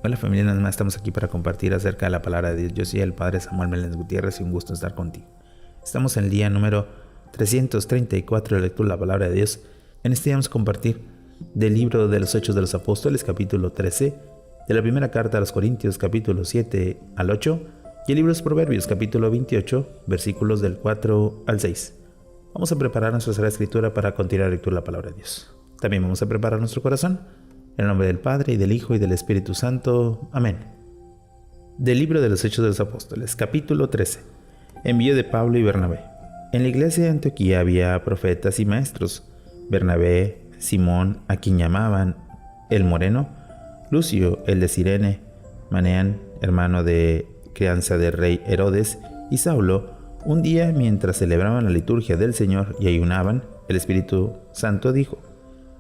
Hola familia, nada más estamos aquí para compartir acerca de la palabra de Dios. Yo soy el Padre Samuel Meléndez Gutiérrez y un gusto estar contigo. Estamos en el día número 334 de lectura de la palabra de Dios. En este día vamos a compartir del libro de los Hechos de los Apóstoles, capítulo 13, de la primera carta a los Corintios, capítulo 7 al 8, y el libro de los Proverbios, capítulo 28, versículos del 4 al 6. Vamos a preparar nuestra Sagrada Escritura para continuar la lectura de la palabra de Dios. También vamos a preparar nuestro corazón. En el nombre del Padre, y del Hijo, y del Espíritu Santo. Amén. Del libro de los Hechos de los Apóstoles, capítulo 13. Envío de Pablo y Bernabé. En la iglesia de Antioquía había profetas y maestros: Bernabé, Simón, a quien llamaban el Moreno, Lucio, el de Cirene, Manaén, hermano de crianza del rey Herodes, y Saulo. Un día, mientras celebraban la liturgia del Señor y ayunaban, el Espíritu Santo dijo: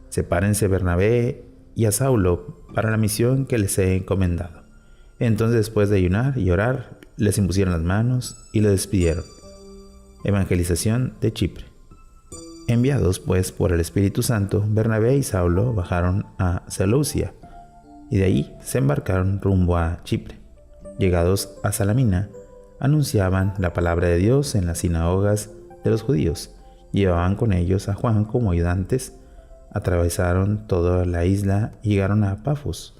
sepárense Bernabé y a Saulo para la misión que les he encomendado. Entonces, después de ayunar y orar, les impusieron las manos y los despidieron. Evangelización de Chipre. Enviados pues por el Espíritu Santo, Bernabé y Saulo bajaron a Seleucia y de ahí se embarcaron rumbo a Chipre. Llegados a Salamina, anunciaban la palabra de Dios en las sinagogas de los judíos. Llevaban con ellos a Juan como ayudantes. Atravesaron toda la isla y llegaron a Pafos.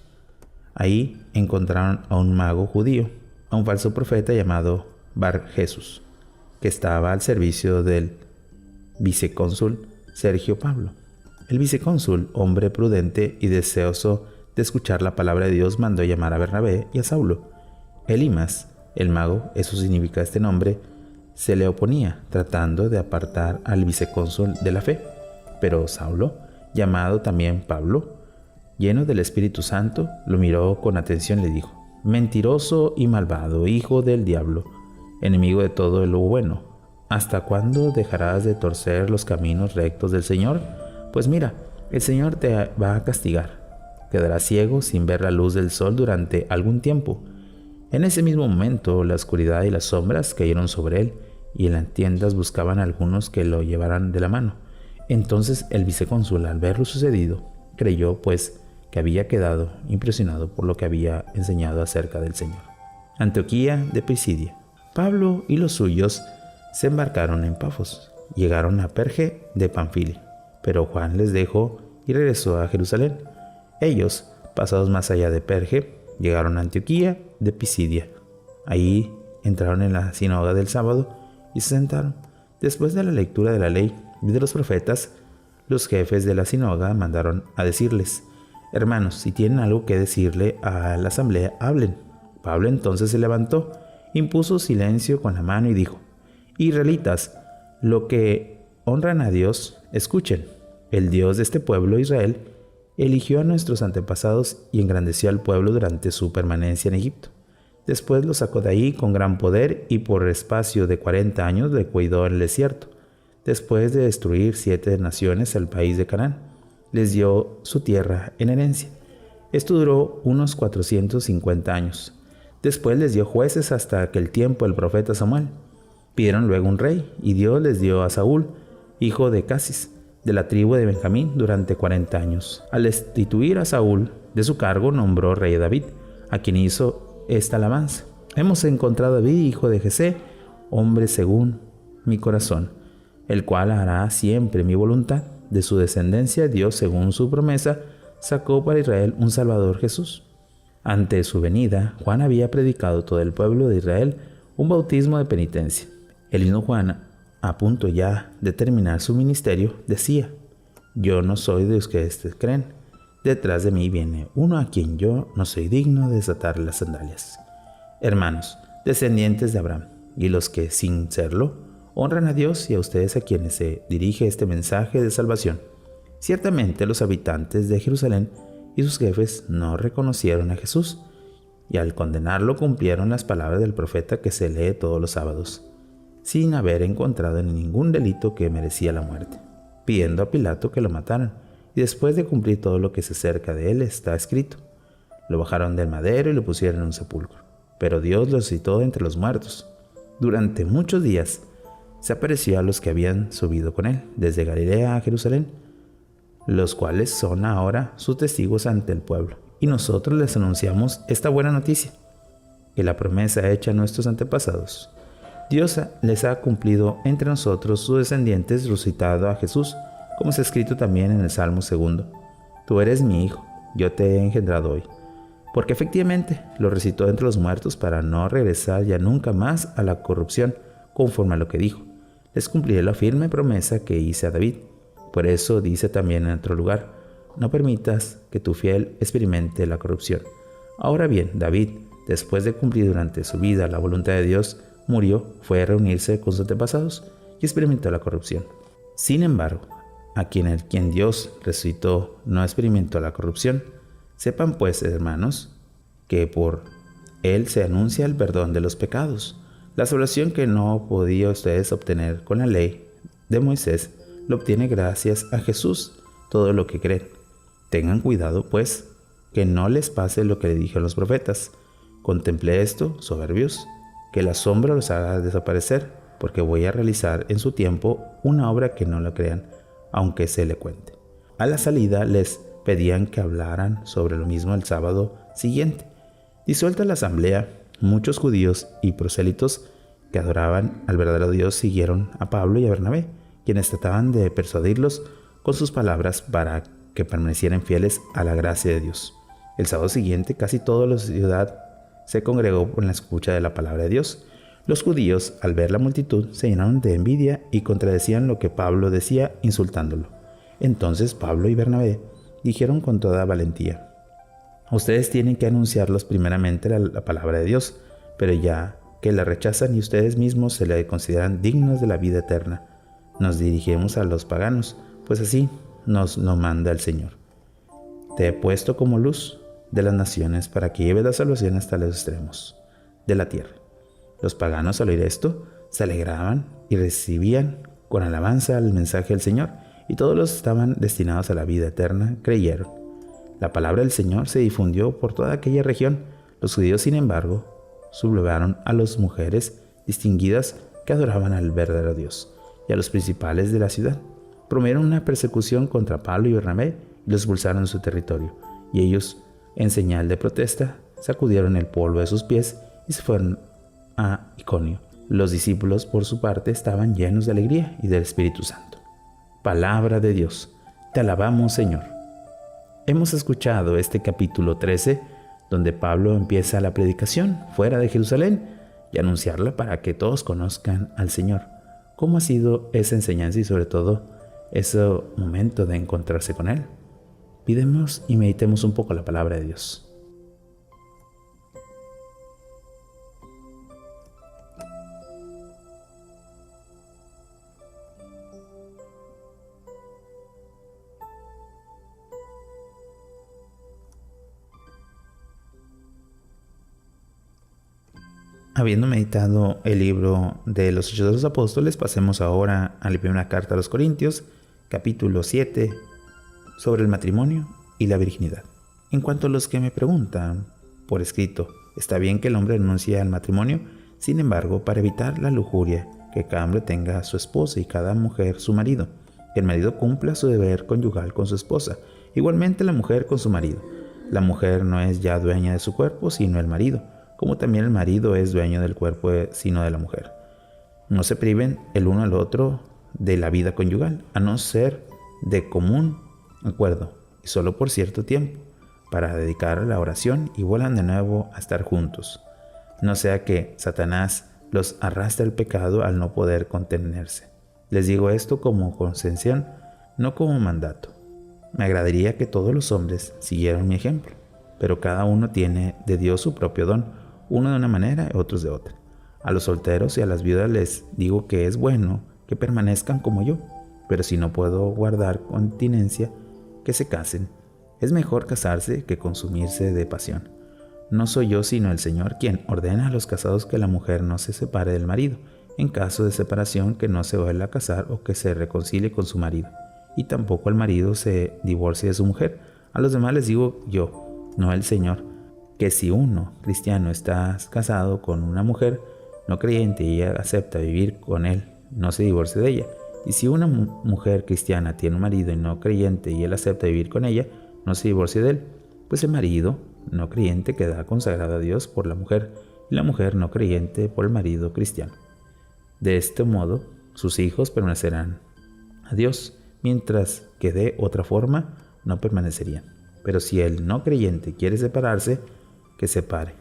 Ahí encontraron a un mago judío, a un falso profeta llamado Bar Jesús, que estaba al servicio del vicecónsul Sergio Pablo. El vicecónsul, hombre prudente y deseoso de escuchar la palabra de Dios, mandó llamar a Bernabé y a Saulo. Elimas, el mago, eso significa este nombre, se le oponía, tratando de apartar al vicecónsul de la fe. Pero Saulo, llamado también Pablo, lleno del Espíritu Santo, lo miró con atención y le dijo: mentiroso y malvado, hijo del diablo, enemigo de todo lo bueno, ¿hasta cuándo dejarás de torcer los caminos rectos del Señor? Pues mira, el Señor te va a castigar. Quedarás ciego sin ver la luz del sol durante algún tiempo. En ese mismo momento, la oscuridad y las sombras cayeron sobre él, y en las tiendas buscaban a algunos que lo llevaran de la mano. Entonces el vicecónsul, al ver lo sucedido, creyó pues que había quedado impresionado por lo que había enseñado acerca del Señor. Antioquía de Pisidia. Pablo y los suyos se embarcaron en Pafos. Llegaron a Perge de Panfilia, pero Juan les dejó y regresó a Jerusalén. Ellos, pasados más allá de Perge, llegaron a Antioquía de Pisidia. Ahí entraron en la sinagoga del sábado y se sentaron. Después de la lectura de la ley y de los profetas, los jefes de la sinagoga mandaron a decirles: hermanos, si tienen algo que decirle a la asamblea, hablen. Pablo entonces se levantó, impuso silencio con la mano y dijo: israelitas, lo que honran a Dios, escuchen. El Dios de este pueblo, Israel, eligió a nuestros antepasados y engrandeció al pueblo durante su permanencia en Egipto. Después lo sacó de ahí con gran poder y por espacio de 40 años le cuidó en el desierto. Después de destruir 7 naciones al país de Canaán, les dio su tierra en herencia. Esto duró unos 450 años. Después les dio jueces hasta aquel tiempo el profeta Samuel. Pidieron luego un rey, y Dios les dio a Saúl, hijo de Casis, de la tribu de Benjamín, durante 40 años. Al destituir a Saúl de su cargo, nombró rey a David, a quien hizo esta alabanza: hemos encontrado a David, hijo de Jesé, hombre según mi corazón, el cual hará siempre mi voluntad. De su descendencia Dios, según su promesa, sacó para Israel un Salvador, Jesús. Ante su venida, Juan había predicado a todo el pueblo de Israel un bautismo de penitencia. El mismo Juan, a punto ya de terminar su ministerio, decía: yo no soy de los que creen. Detrás de mí viene uno a quien yo no soy digno de desatar las sandalias. Hermanos, descendientes de Abraham, y los que sin serlo honran a Dios, y a ustedes a quienes se dirige este mensaje de salvación. Ciertamente los habitantes de Jerusalén y sus jefes no reconocieron a Jesús, y al condenarlo cumplieron las palabras del profeta que se lee todos los sábados, sin haber encontrado en ningún delito que merecía la muerte, pidiendo a Pilato que lo mataran. Y después de cumplir todo lo que se acerca de él está escrito: lo bajaron del madero y lo pusieron en un sepulcro, pero Dios lo resucitó entre los muertos. Durante muchos días se apareció a los que habían subido con él desde Galilea a Jerusalén, los cuales son ahora sus testigos ante el pueblo. y nosotros les anunciamos esta buena noticia, que la promesa hecha a nuestros antepasados, Dios les ha cumplido entre nosotros, sus descendientes, resucitado a Jesús, como está escrito también en el Salmo 2. Tú eres mi hijo, yo te he engendrado hoy. Porque efectivamente lo resucitó entre los muertos para no regresar ya nunca más a la corrupción, conforme a lo que dijo. Les cumpliré la firme promesa que hice a David. Por eso dice también en otro lugar, no permitas que tu fiel experimente la corrupción. Ahora bien, David, después de cumplir durante su vida la voluntad de Dios, murió, fue a reunirse con sus antepasados y experimentó la corrupción. Sin embargo, a quien Dios resucitó no experimentó la corrupción. Sepan pues, hermanos, que por él se anuncia el perdón de los pecados. La salvación que no podían ustedes obtener con la ley de Moisés, lo obtiene gracias a Jesús, todo lo que creen. Tengan cuidado, pues, que no les pase lo que le dije a los profetas. Contemplé esto, soberbios, que la sombra los haga desaparecer, porque voy a realizar en su tiempo una obra que no la crean, aunque se le cuente. A la salida les pedían que hablaran sobre lo mismo el sábado siguiente. Disuelta la asamblea, muchos judíos y prosélitos que adoraban al verdadero Dios siguieron a Pablo y a Bernabé, quienes trataban de persuadirlos con sus palabras para que permanecieran fieles a la gracia de Dios. El sábado siguiente casi toda la ciudad se congregó con la escucha de la palabra de Dios. Los judíos, al ver la multitud, se llenaron de envidia y contradecían lo que Pablo decía, insultándolo. Entonces Pablo y Bernabé dijeron con toda valentía, ustedes tienen que anunciarlos primeramente la palabra de Dios, pero ya que la rechazan y ustedes mismos se le consideran dignos de la vida eterna, nos dirigimos a los paganos, pues así nos lo manda el Señor. Te he puesto como luz de las naciones para que lleves la salvación hasta los extremos de la tierra. Los paganos, al oír esto, se alegraban y recibían con alabanza el mensaje del Señor, y todos los que estaban destinados a la vida eterna creyeron. La palabra del Señor se difundió por toda aquella región. Los judíos, sin embargo, sublevaron a las mujeres distinguidas que adoraban al verdadero Dios y a los principales de la ciudad. Promovieron una persecución contra Pablo y Bernabé y los expulsaron de su territorio, y ellos, en señal de protesta, sacudieron el polvo de sus pies y se fueron a Iconio. Los discípulos, por su parte, estaban llenos de alegría y del Espíritu Santo. Palabra de Dios. Te alabamos, Señor. Hemos escuchado este capítulo 13, donde Pablo empieza la predicación fuera de Jerusalén y anunciarla para que todos conozcan al Señor. ¿Cómo ha sido esa enseñanza y sobre todo ese momento de encontrarse con Él? Pidemos y meditemos un poco la palabra de Dios. Habiendo meditado el libro de los Hechos de los Apóstoles, pasemos ahora a la primera carta a los Corintios, capítulo 7, sobre el matrimonio y la virginidad. En cuanto a los que me preguntan por escrito, está bien que el hombre renuncie al matrimonio, sin embargo, para evitar la lujuria, que cada hombre tenga a su esposa y cada mujer su marido, que el marido cumpla su deber conyugal con su esposa, igualmente la mujer con su marido. La mujer no es ya dueña de su cuerpo, sino el marido, como también el marido es dueño del cuerpo sino de la mujer. No se priven el uno al otro de la vida conyugal, a no ser de común acuerdo, y solo por cierto tiempo, para dedicar a la oración y vuelvan de nuevo a estar juntos. No sea que Satanás los arrastre al pecado al no poder contenerse. Les digo esto como concesión, no como mandato. Me agradaría que todos los hombres siguieran mi ejemplo, pero cada uno tiene de Dios su propio don, uno de una manera y otros de otra. A los solteros y a las viudas les digo que es bueno que permanezcan como yo, pero si no puedo guardar continencia, que se casen. Es mejor casarse que consumirse de pasión. No soy yo sino el Señor quien ordena a los casados que la mujer no se separe del marido, en caso de separación que no se vuelva a casar o que se reconcilie con su marido, y tampoco el marido se divorcie de su mujer. A los demás les digo yo, no el Señor, que si uno, cristiano, está casado con una mujer no creyente y ella acepta vivir con él, no se divorcie de ella. Y si una mujer cristiana tiene un marido y no creyente y él acepta vivir con ella, no se divorcie de él. pues el marido no creyente queda consagrado a Dios por la mujer y la mujer no creyente por el marido cristiano. De este modo, sus hijos permanecerán a Dios, mientras que de otra forma no permanecerían. Pero si el no creyente quiere separarse, que separe.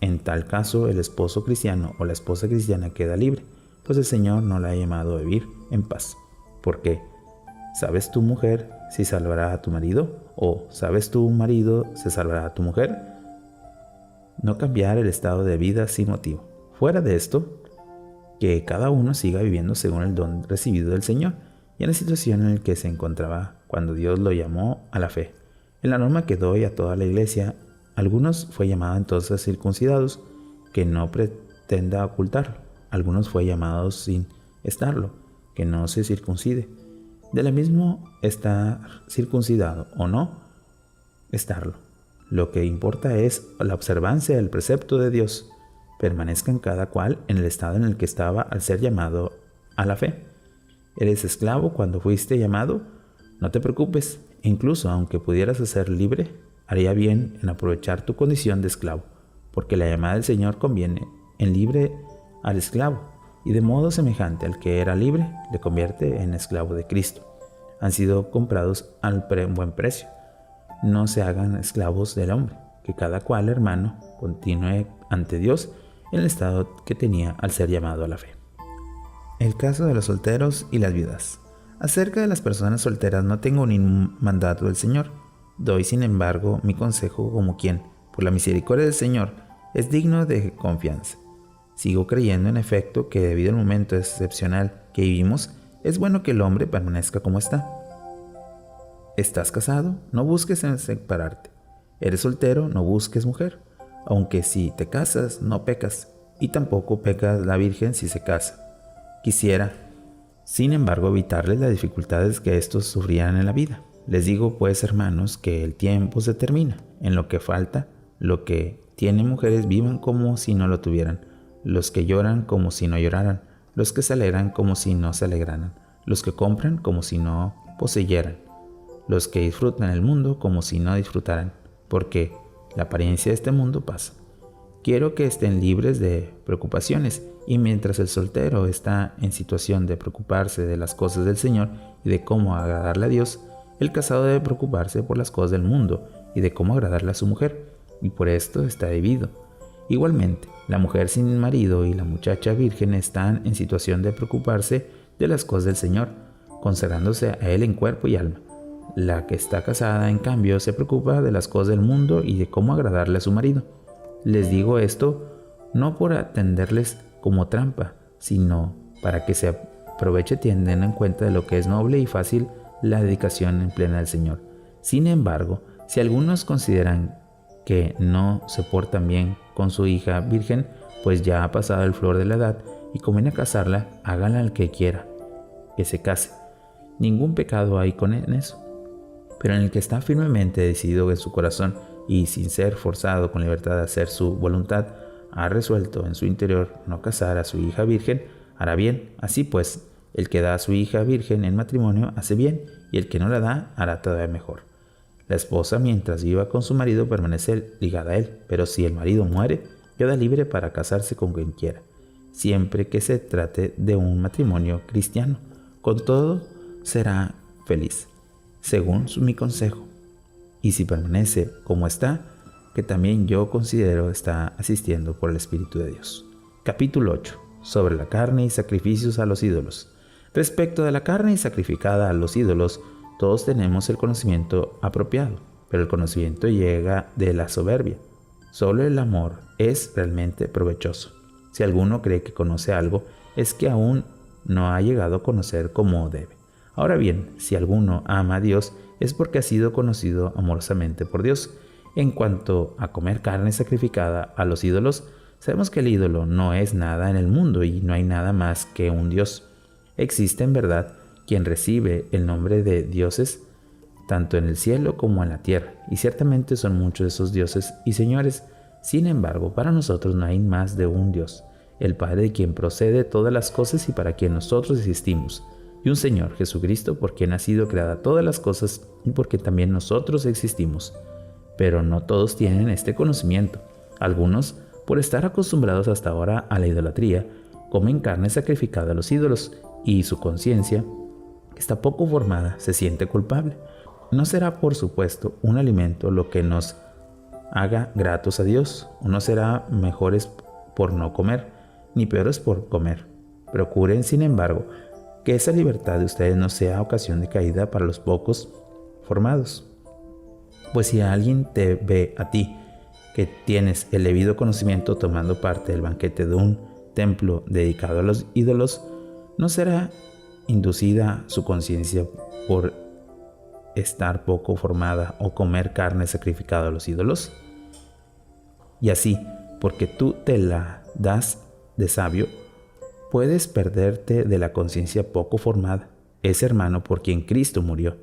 En tal caso, el esposo cristiano o la esposa cristiana queda libre, pues el Señor no la ha llamado a vivir en paz. ¿Por qué? ¿Sabes tu mujer si salvará a tu marido? ¿O sabes tu marido si salvará a tu mujer? No cambiar el estado de vida sin motivo. Fuera de esto, que cada uno siga viviendo según el don recibido del Señor y en la situación en la que se encontraba cuando Dios lo llamó a la fe. En la norma que doy a toda la iglesia, algunos fue llamado entonces circuncidados, que no pretenda ocultarlo. Algunos fue llamados sin estarlo, que no se circuncide. De la misma estar circuncidado o no estarlo. Lo que importa es la observancia del precepto de Dios. Permanezcan cada cual en el estado en el que estaba al ser llamado a la fe. ¿Eres esclavo cuando fuiste llamado? No te preocupes, incluso aunque pudieras ser libre, haría bien en aprovechar tu condición de esclavo, porque la llamada del Señor conviene en libre al esclavo, y de modo semejante al que era libre, le convierte en esclavo de Cristo. Han sido comprados al buen precio. No se hagan esclavos del hombre, que cada cual, hermano, continúe ante Dios en el estado que tenía al ser llamado a la fe. El caso de los solteros y las viudas. Acerca de las personas solteras no tengo ningún mandato del Señor. Doy, sin embargo, mi consejo como quien, por la misericordia del Señor, es digno de confianza. Sigo creyendo, en efecto, que debido al momento excepcional que vivimos, es bueno que el hombre permanezca como está. ¿Estás casado? No busques en separarte. ¿Eres soltero? No busques mujer. Aunque si te casas, no pecas, y tampoco peca la virgen si se casa. Quisiera, sin embargo, evitarles las dificultades que estos sufrían en la vida. Les digo, pues, hermanos, que el tiempo se termina. En lo que falta, lo que tienen mujeres vivan como si no lo tuvieran, los que lloran como si no lloraran, los que se alegran como si no se alegraran, los que compran como si no poseyeran, los que disfrutan el mundo como si no disfrutaran, porque la apariencia de este mundo pasa. Quiero que estén libres de preocupaciones, y mientras el soltero está en situación de preocuparse de las cosas del Señor y de cómo agradarle a Dios, el casado debe preocuparse por las cosas del mundo y de cómo agradarle a su mujer, y por esto está dividido. Igualmente, la mujer sin marido y la muchacha virgen están en situación de preocuparse de las cosas del Señor, consagrándose a Él en cuerpo y alma. La que está casada, en cambio, se preocupa de las cosas del mundo y de cómo agradarle a su marido. Les digo esto no por atenderles como trampa, sino para que se aproveche teniendo en cuenta de lo que es noble y fácil la dedicación en plena del Señor. Sin embargo, si algunos consideran que no se portan bien con su hija virgen, pues ya ha pasado el flor de la edad y conviene casarla, háganla al que quiera, que se case. Ningún pecado hay en eso. Pero en el que está firmemente decidido en su corazón y sin ser forzado con libertad de hacer su voluntad, ha resuelto en su interior no casar a su hija virgen, hará bien. Así pues, el que da a su hija virgen en matrimonio hace bien, y el que no la da hará todavía mejor. La esposa, mientras viva con su marido, permanece ligada a él, pero si el marido muere, queda libre para casarse con quien quiera, siempre que se trate de un matrimonio cristiano. Con todo, será feliz, según mi consejo. Y si permanece como está, que también yo considero está asistiendo por el Espíritu de Dios. Capítulo 8. Sobre la carne y sacrificios a los ídolos. Respecto de la carne y sacrificada a los ídolos, todos tenemos el conocimiento apropiado, pero el conocimiento llega de la soberbia. Solo el amor es realmente provechoso. Si alguno cree que conoce algo, es que aún no ha llegado a conocer como debe. Ahora bien, si alguno ama a Dios, es porque ha sido conocido amorosamente por Dios. En cuanto a comer carne sacrificada a los ídolos, sabemos que el ídolo no es nada en el mundo y no hay nada más que un Dios. Existe en verdad quien recibe el nombre de dioses tanto en el cielo como en la tierra, y ciertamente son muchos de esos dioses y señores. Sin embargo, para nosotros no hay más de un Dios, el Padre de quien procede todas las cosas y para quien nosotros existimos, y un Señor, Jesucristo, por quien ha sido creada todas las cosas y por quien también nosotros existimos. pero no todos tienen este conocimiento. Algunos, por estar acostumbrados hasta ahora a la idolatría, comen carne sacrificada a los ídolos y su conciencia, que está poco formada, se siente culpable. No será, por supuesto, un alimento lo que nos haga gratos a Dios. No será mejores por no comer, ni peores por comer. Procuren, sin embargo, que esa libertad de ustedes no sea ocasión de caída para los pocos formados. Pues si alguien te ve a ti, que tienes el debido conocimiento tomando parte del banquete de un templo dedicado a los ídolos, ¿no será inducida su conciencia por estar poco formada o comer carne sacrificada a los ídolos? Y así, porque tú te la das de sabio, puedes perderte de la conciencia poco formada, ese hermano por quien Cristo murió.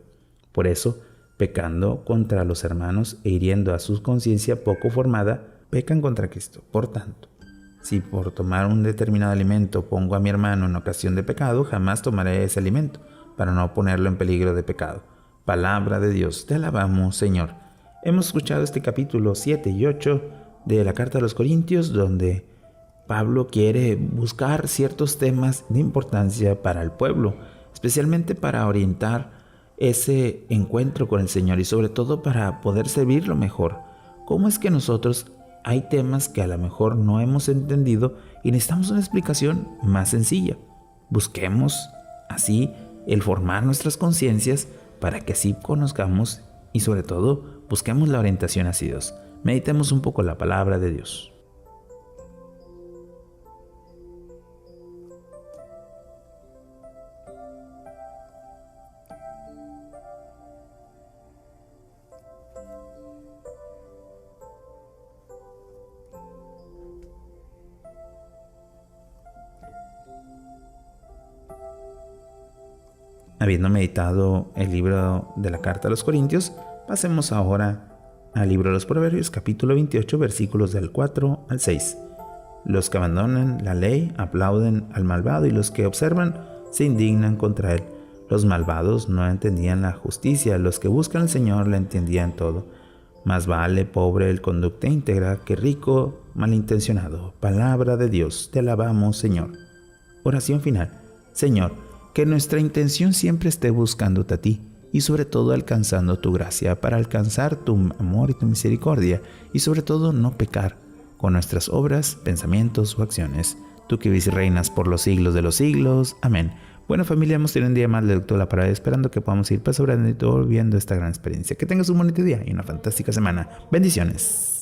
Por eso, pecando contra los hermanos e hiriendo a su conciencia poco formada, pecan contra Cristo. Por tanto, si por tomar un determinado alimento pongo a mi hermano en ocasión de pecado, jamás tomaré ese alimento, para no ponerlo en peligro de pecado. Palabra de Dios, te alabamos, Señor. Hemos escuchado este capítulo 7 y 8 de la Carta a los Corintios, donde Pablo quiere buscar ciertos temas de importancia para el pueblo, especialmente para orientar ese encuentro con el Señor y sobre todo para poder servirlo mejor. ¿Cómo es que nosotros hay temas que a lo mejor no hemos entendido y necesitamos una explicación más sencilla? Busquemos así el formar nuestras conciencias para que así conozcamos y sobre todo busquemos la orientación hacia Dios. Meditemos un poco la palabra de Dios. Habiendo meditado el libro de la Carta a los Corintios, pasemos ahora al libro de los Proverbios, capítulo 28, versículos del 4 al 6. Los que abandonan la ley aplauden al malvado y los que observan se indignan contra él. Los malvados no entendían la justicia, los que buscan al Señor la entendían todo. Más vale pobre el conducta íntegra que rico malintencionado. Palabra de Dios, te alabamos, Señor. Oración final. Señor, que nuestra intención siempre esté buscándote a ti y sobre todo alcanzando tu gracia para alcanzar tu amor y tu misericordia y sobre todo no pecar con nuestras obras, pensamientos o acciones. Tú que vives y reinas por los siglos de los siglos. Amén. Bueno, familia, hemos tenido un día más de lectura de la palabra, esperando que podamos ir paso grande y todo viendo esta gran experiencia. Que tengas un bonito día y una fantástica semana. Bendiciones.